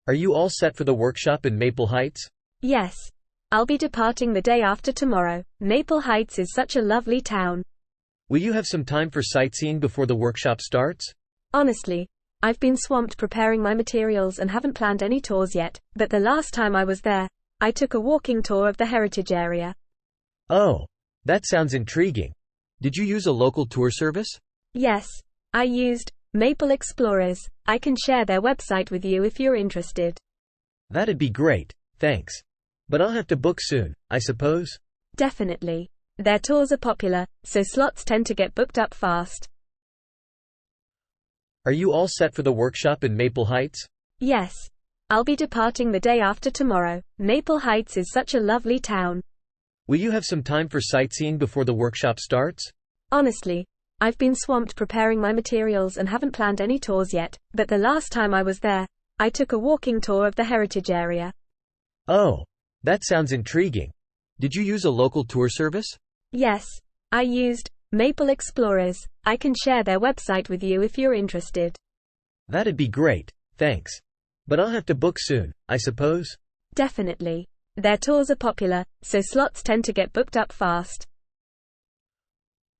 Are you all set for the workshop in Maple Heights? Yes. I'll be departing the day after tomorrow. Maple Heights is such a lovely town. Will you have some time for sightseeing before the workshop starts? Honestly, I've been swamped preparing my materials and haven't planned any tours yet, but the last time I was there, I took a walking tour of the heritage area. Oh, that sounds intriguing. Did you use a local tour service? Yes, I used Maple Explorers. I can share their website with you if you're interested. That'd be great, thanks. But I'll have to book soon, I suppose? Definitely. Their tours are popular, so slots tend to get booked up fast. Are you all set for the workshop in Maple Heights? Yes. I'll be departing the day after tomorrow. Maple Heights is such a lovely town. Will you have some time for sightseeing before the workshop starts? Honestly, I've been swamped preparing my materials and haven't planned any tours yet, but the last time I was there, I took a walking tour of the heritage area. Oh, that sounds intriguing. Did you use a local tour service? Yes, I used Maple Explorers. I can share their website with you if you're interested. That'd be great, thanks. But I'll have to book soon, I suppose? Definitely. Their tours are popular, so slots tend to get booked up fast.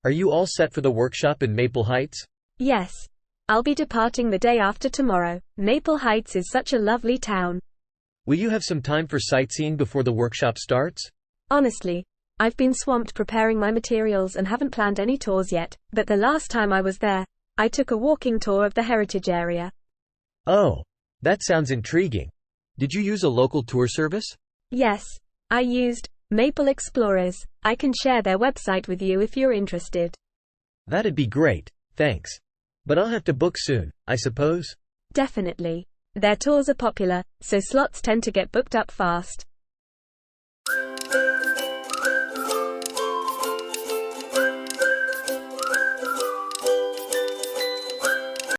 Are you all set for the workshop in Maple Heights? Yes. I'll be departing the day after tomorrow. Maple Heights is such a lovely town. Will you have some time for sightseeing before the workshop starts? Honestly, I've been swamped preparing my materials and haven't planned any tours yet, but the last time I was there, I took a walking tour of the heritage area. Oh, that sounds intriguing. Did you use a local tour service? Yes, I used Maple Explorers. I can share their website with you if you're interested. That'd be great, thanks. But I'll have to book soon, I suppose? Definitely. Their tours are popular, so slots tend to get booked up fast.